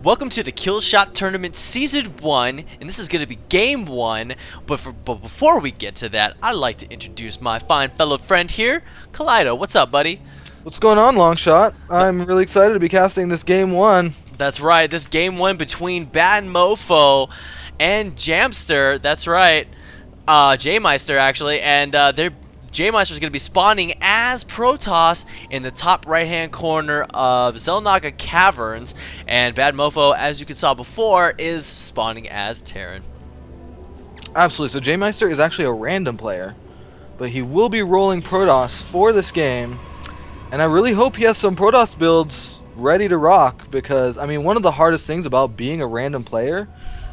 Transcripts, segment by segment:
Welcome to the Killshot Tournament Season 1, and this is going to be Game 1, but before we get to that, I'd like to introduce my fine fellow friend here, Kaleido. What's up, buddy? What's going on, Longshot? I'm really excited to be casting this Game 1. That's right, this Game 1 between BadMofo and Jaimeister, that's right, Jaimeister actually, and Jaimeister is going to be spawning as Protoss in the top right-hand corner of Xel'Naga Caverns, and BadMofo, as you saw before, is spawning as Terran. Absolutely. So Jaimeister is actually a random player, but he will be rolling Protoss for this game, and I really hope he has some Protoss builds ready to rock, because, I mean, one of the hardest things about being a random player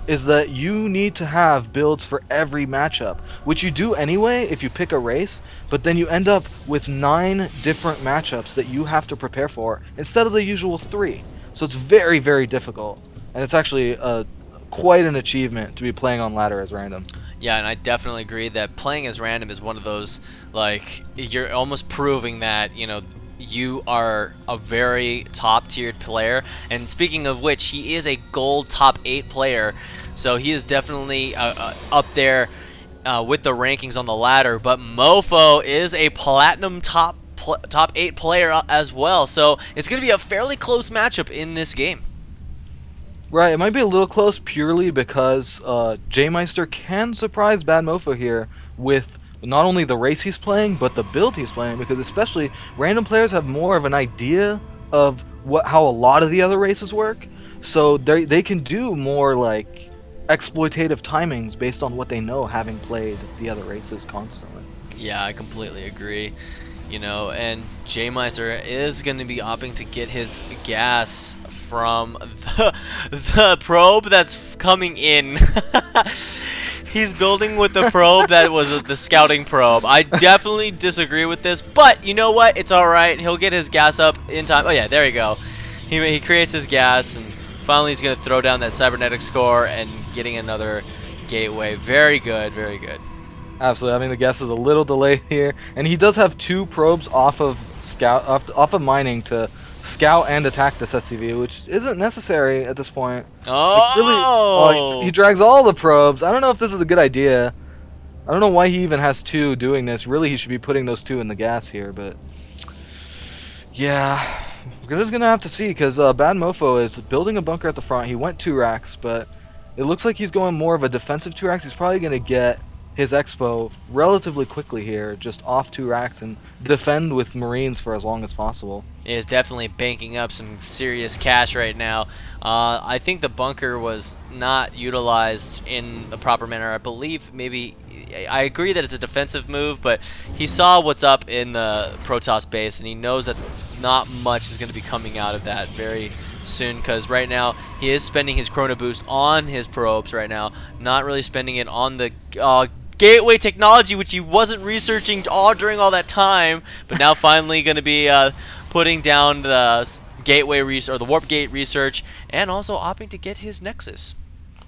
is that you need to have builds for every matchup, which you do anyway if you pick a race, but then you end up with 9 different matchups that you have to prepare for instead of the usual 3. So it's very, very difficult, and it's actually quite an achievement to be playing on ladder as random. Yeah, and I definitely agree that playing as random is one of those, like, you're almost proving that, you know, you are a very top-tiered player. And speaking of which, he is a gold top 8 player, so he is definitely up there with the rankings on the ladder. But Mofo is a platinum top 8 player as well, so it's going to be a fairly close matchup in this game. Right, it might be a little close purely because Jaimeister can surprise BadMofo here with not only the race he's playing, but the build he's playing, because especially random players have more of an idea of how a lot of the other races work, so they can do more like exploitative timings based on what they know, having played the other races constantly. Yeah, I completely agree. You know, and Jaimeister is going to be opting to get his gas from the probe that's coming in. He's building with the probe that was the scouting probe. I definitely disagree with this, but you know what? It's alright. He'll get his gas up in time. Oh yeah, there you go. He creates his gas, and finally he's going to throw down that cybernetic score and getting another gateway. Very good, very good. Absolutely. I mean, the gas is a little delayed here, and he does have 2 probes off of off of mining to scout and attack this SCV, which isn't necessary at this point. Oh! He drags all the probes. I don't know if this is a good idea. I don't know why he even has 2 doing this. Really, he should be putting those 2 in the gas here, but yeah, we're just gonna have to see, because BadMofo is building a bunker at the front. He went 2 racks, but it looks like he's going more of a defensive 2 racks. He's probably gonna get his expo relatively quickly here, just off 2 racks, and defend with Marines for as long as possible. He is definitely banking up some serious cash right now. I think the bunker was not utilized in the proper manner. I believe maybe, I agree that it's a defensive move, but he saw what's up in the Protoss base, and he knows that not much is going to be coming out of that very soon, because right now he is spending his Chrono Boost on his probes right now, not really spending it on the gateway technology, which he wasn't researching during all that time, but now finally going to be putting down the gateway research, or the warp gate research, and also opting to get his nexus.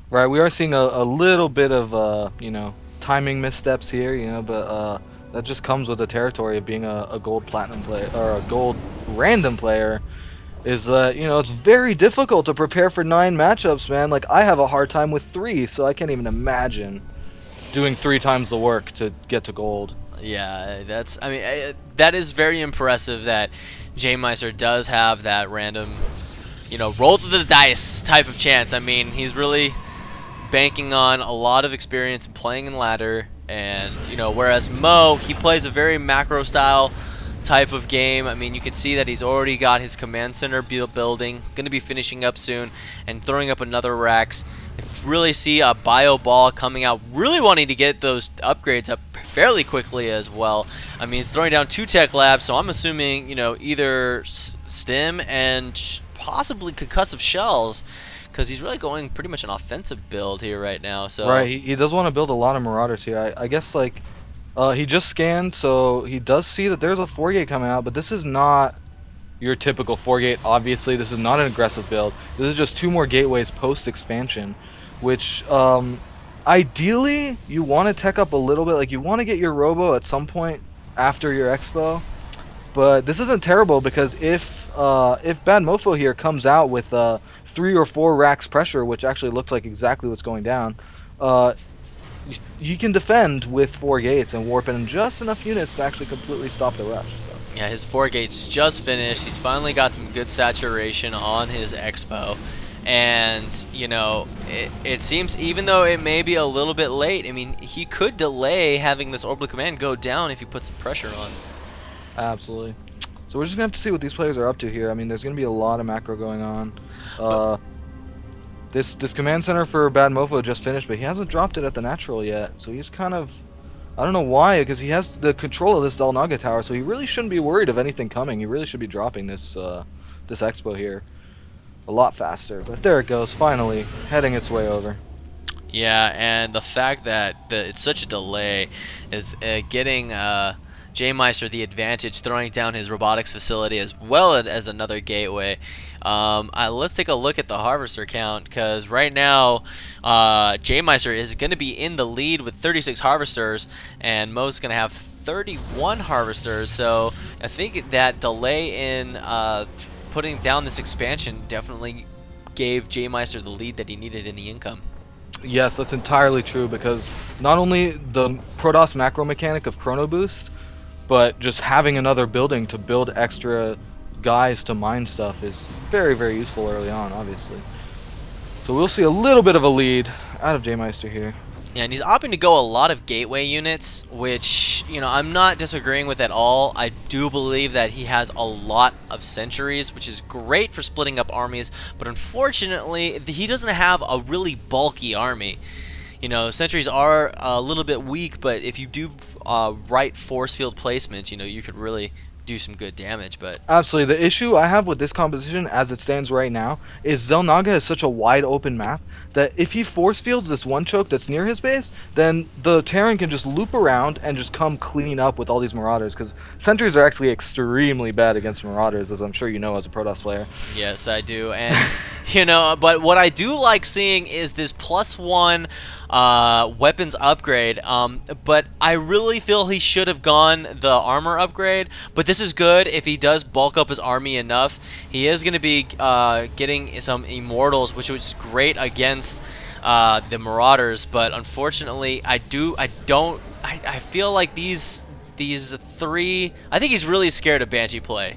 Right, we are seeing a little bit of you know, timing missteps here, you know, but that just comes with the territory of being a gold platinum player, or a gold random player, is that, you know, it's very difficult to prepare for 9 matchups, man. Like, I have a hard time with 3, so I can't even imagine doing 3 times the work to get to gold. Yeah, that's, I mean, that is very impressive that Jaimeister does have that random, you know, roll to the dice type of chance. I mean, he's really banking on a lot of experience in playing in ladder, and, you know, whereas Mo, he plays a very macro style type of game. I mean, you can see that he's already got his command center building, going to be finishing up soon, and throwing up another racks. If you really see a bio ball coming out, really wanting to get those upgrades up fairly quickly as well. I mean, he's throwing down 2 tech labs, so I'm assuming, you know, either stim and possibly concussive shells, because he's really going pretty much an offensive build here right now. So right, he does want to build a lot of Marauders here. I guess, like, he just scanned, so he does see that there's a 4-gate coming out, but this is not your typical 4-gate. Obviously, this is not an aggressive build. This is just 2 more gateways post-expansion, which, ideally, you want to tech up a little bit. Like, you want to get your Robo at some point after your Expo, but this isn't terrible, because if BadMofo here comes out with 3 or 4 racks pressure, which actually looks like exactly what's going down, you can defend with 4 gates and warp in just enough units to actually completely stop the rush. So. Yeah, his 4 gates just finished. He's finally got some good saturation on his Expo. And, you know, it seems, even though it may be a little bit late, I mean, he could delay having this orbital command go down if he puts some pressure on. Absolutely. So we're just going to have to see what these players are up to here. I mean, there's going to be a lot of macro going on. This command center for BadMofo just finished, but he hasn't dropped it at the natural yet. So he's kind of... I don't know why, because he has the control of this Zelnaga tower, so he really shouldn't be worried of anything coming. He really should be dropping this this Expo here a lot faster. But there it goes, finally, heading its way over. Yeah, and the fact that it's such a delay is getting Jaimeister the advantage, throwing down his robotics facility as well as another gateway. Let's take a look at the harvester count, because right now Jaimeister is going to be in the lead with 36 harvesters, and Mo's going to have 31 harvesters. So I think that delay in putting down this expansion definitely gave Jaimeister the lead that he needed in the income. Yes, that's entirely true, because not only the Protoss macro mechanic of Chrono Boost, but just having another building to build extra guys to mine stuff is very, very useful early on, obviously. So we'll see a little bit of a lead out of Jaimeister here. Yeah, and he's opting to go a lot of gateway units, which, you know, I'm not disagreeing with at all. I do believe that he has a lot of sentries, which is great for splitting up armies, but unfortunately, he doesn't have a really bulky army. You know, sentries are a little bit weak, but if you do right force field placements, you know, you could really do some good damage. But absolutely, the issue I have with this composition as it stands right now is Zelnaga is such a wide open map that if he force fields this one choke that's near his base, then the Terran can just loop around and just come clean up with all these Marauders, because sentries are actually extremely bad against Marauders, as I'm sure you know as a Protoss player. Yes, I do. And you know, but what I do like seeing is this +1 weapons upgrade, but I really feel he should have gone the armor upgrade, but this is good if he does bulk up his army enough. He is going to be getting some Immortals, which was great against the Marauders, but unfortunately I feel like these 3, I think he's really scared of Banshee play.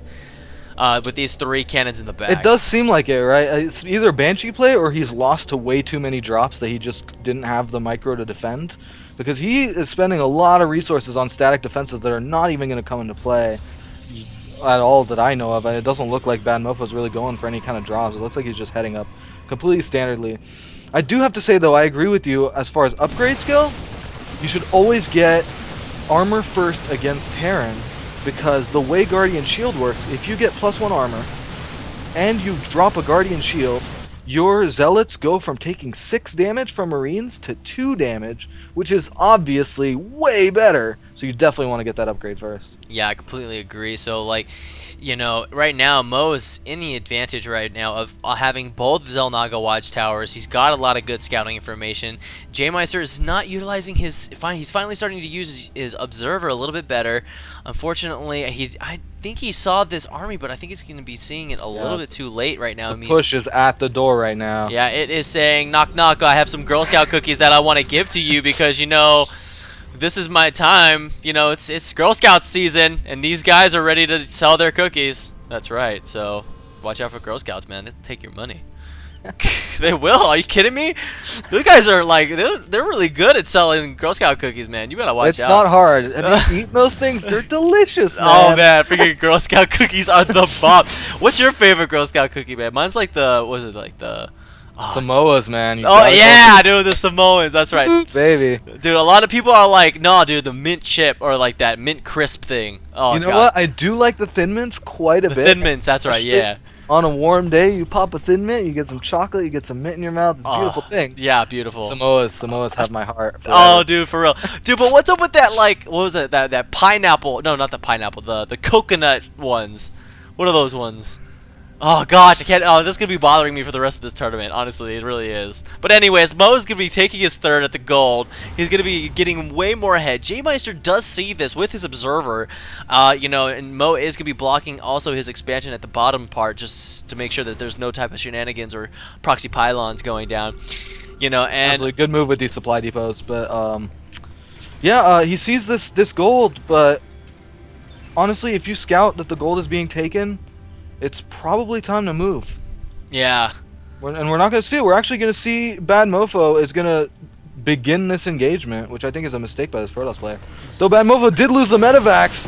With these 3 cannons in the back. It does seem like it, right? It's either Banshee play or he's lost to way too many drops that he just didn't have the micro to defend. Because he is spending a lot of resources on static defenses that are not even going to come into play at all that I know of. It doesn't look like BadMofo's really going for any kind of drops. It looks like he's just heading up completely standardly. I do have to say, though, I agree with you as far as upgrades go. You should always get armor first against Terran, because the way Guardian Shield works, if you get +1 armor and you drop a Guardian Shield, your Zealots go from taking 6 damage from Marines to 2 damage, which is obviously way better. So you definitely want to get that upgrade first. Yeah, I completely agree. So, like, you know, right now Mo is in the advantage right now of having both Zelnaga watchtowers. He's got a lot of good scouting information. Jaimeister is not utilizing his... He's finally starting to use his observer a little bit better. Unfortunately, I think he saw this army, but I think he's going to be seeing it a little bit too late right now. The push is at the door right now. Yeah, it is saying, knock, knock, I have some Girl Scout cookies that I want to give to you because, you know, this is my time. You know, it's Girl Scout season, and these guys are ready to sell their cookies. That's right. So watch out for Girl Scouts, man. They'll take your money. They will. Are you kidding me? Those guys are like they're really good at selling Girl Scout cookies, man. You gotta watch out. It's not hard. Have you eaten those things? They're delicious, man. Oh man, freaking Girl Scout cookies are the bomb. What's your favorite Girl Scout cookie, man? Mine's like the Samoas, man. Oh yeah, dude, the Samoans. That's right, baby. Dude, a lot of people are like, no, dude, the mint chip or like that mint crisp thing. Oh, you know what? I do like the Thin Mints quite a bit. Thin Mints, that's right, yeah. On a warm day, you pop a Thin Mint, you get some chocolate, you get some mint in your mouth. It's a beautiful thing. Yeah, beautiful. Samoas have my heart. Forever. Oh, dude, for real. Dude, but what's up with that, like, what was it, that pineapple? No, not the pineapple, the coconut ones. What are those ones? Oh gosh, I can't. Oh, this is gonna be bothering me for the rest of this tournament. Honestly, it really is. But anyways, Mo's gonna be taking his third at the gold. He's gonna be getting way more ahead. Jaimeister does see this with his observer, you know, and Mo is gonna be blocking also his expansion at the bottom part just to make sure that there's no type of shenanigans or proxy pylons going down. You know, and Absolutely good move with these supply depots, but yeah, he sees this gold, but honestly, if you scout that the gold is being taken, it's probably time to move. yeah. And we're not going to see it. We're actually going to see BadMofo is going to begin this engagement, which I think is a mistake by this Protoss player. Though BadMofo did lose the Medivacs.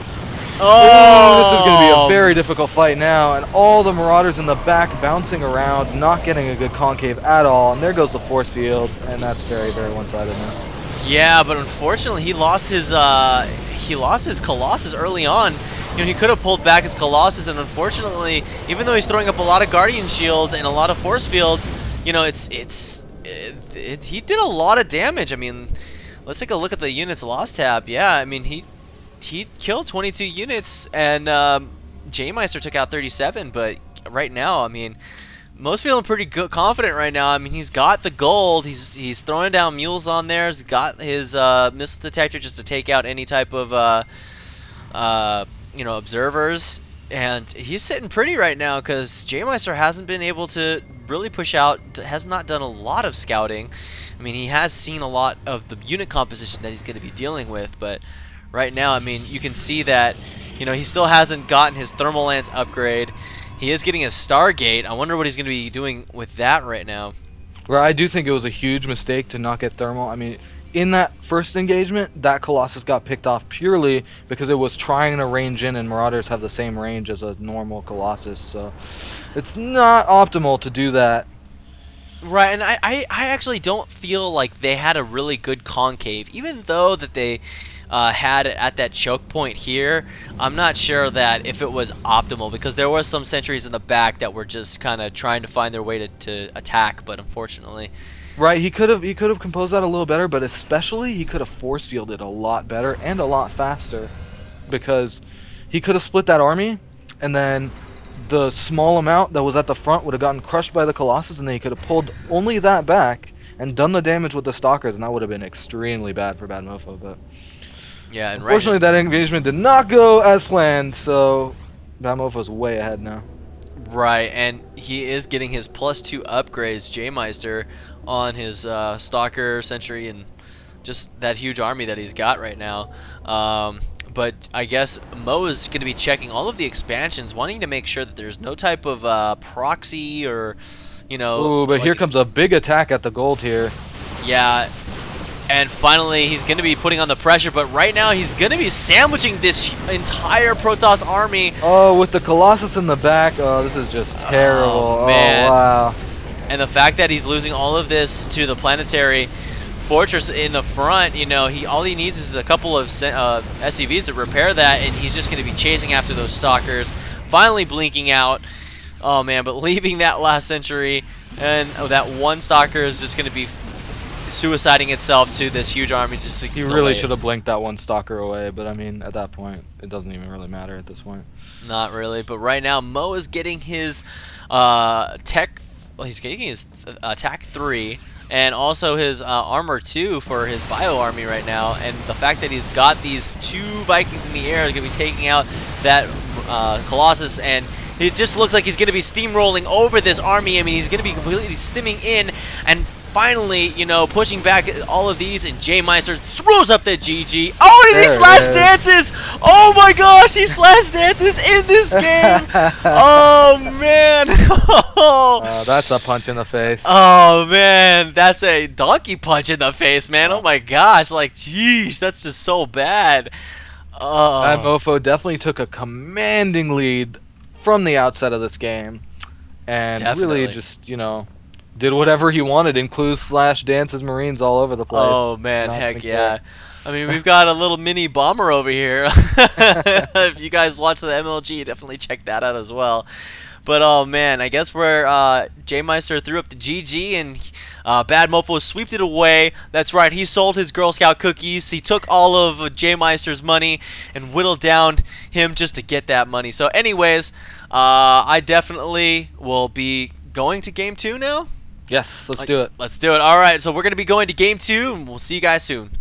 Oh, This is going to be a very difficult fight now, and all the Marauders in the back bouncing around, not getting a good concave at all. And there goes the force field, and that's very, very one-sided now. Yeah, but unfortunately, he lost his Colossus early on. You know, he could have pulled back his Colossus, and unfortunately, even though he's throwing up a lot of Guardian Shields and a lot of Force Fields, you know, he did a lot of damage. I mean, let's take a look at the units lost tab. Yeah, I mean, he killed 22 units, and Jaimeister took out 37. But right now, I mean, Mo's feeling pretty good, confident right now. I mean, he's got the gold. He's throwing down mules on there. He's got his missile detector just to take out any type of you know, observers, and he's sitting pretty right now because Jaimeister hasn't been able to really push out, has not done a lot of scouting. I mean, he has seen a lot of the unit composition that he's going to be dealing with, but right now, I mean, you can see that, you know, he still hasn't gotten his Thermal Lance upgrade. He is getting a Stargate. I wonder what he's going to be doing with that right now. Where I do think it was a huge mistake to not get thermal. I mean, in that first engagement, that Colossus got picked off purely because it was trying to range in, and Marauders have the same range as a normal Colossus, so it's not optimal to do that. Right, and I actually don't feel like they had a really good concave, even though that they had it at that choke point here. I'm not sure that if it was optimal, because there were some sentries in the back that were just kind of trying to find their way to attack, but unfortunately. Right, he could have composed that a little better, but especially he could have force fielded a lot better and a lot faster, because he could have split that army, and then the small amount that was at the front would have gotten crushed by the Colossus, and then he could have pulled only that back and done the damage with the Stalkers, and that would have been extremely bad for BadMofo. But Yeah, and unfortunately, that engagement did not go as planned, so BadMofo's way ahead now. Right, and he is getting his +2 upgrades, Jaimeister, on his Stalker, Sentry, and just that huge army that he's got right now. But I guess Mo is going to be checking all of the expansions, wanting to make sure that there's no type of proxy or, you know... Ooh, but here comes a big attack at the gold here. Yeah, and finally he's going to be putting on the pressure, but right now he's going to be sandwiching this entire Protoss army. Oh, with the Colossus in the back, oh, this is just terrible. Oh, man. Oh, wow. And the fact that he's losing all of this to the planetary fortress in the front, you know, all he needs is a couple of SCVs to repair that, and he's just going to be chasing after those Stalkers, finally blinking out. Oh man, but leaving that last sentry, and that one Stalker is just going to be suiciding itself to this huge army. Just to He really should have blinked that one Stalker away, but I mean, at that point, it doesn't even really matter at this point. Not really, but right now Mo is getting his he's getting his attack 3 and also his armor 2 for his bio army right now, and the fact that he's got these 2 Vikings in the air is going to be taking out that Colossus, and it just looks like he's going to be steamrolling over this army. I mean, he's going to be completely stimming in and finally, you know, pushing back all of these, and Jaimeister throws up the GG. Oh, did he slash dances? Oh my gosh, he slash dances in this game. Oh man. That's a punch in the face. Oh man, that's a donkey punch in the face, man. Oh my gosh, like, jeez, that's just so bad. BadMofo definitely took a commanding lead from the outset of this game, and really just, you know, did whatever he wanted, include slash dances Marines all over the place. Oh man, heck yeah. I mean, we've got a little mini bomber over here. If you guys watch the MLG, definitely check that out as well. But oh man, I guess where Jaimeister threw up the GG and BadMofo sweeped it away. That's right, he sold his Girl Scout cookies. He took all of Jaimeister's money and whittled down him just to get that money. So anyways, I definitely will be going to game 2 now. Yes, let's do it. Let's do it. All right, so we're going to be going to game 2, and we'll see you guys soon.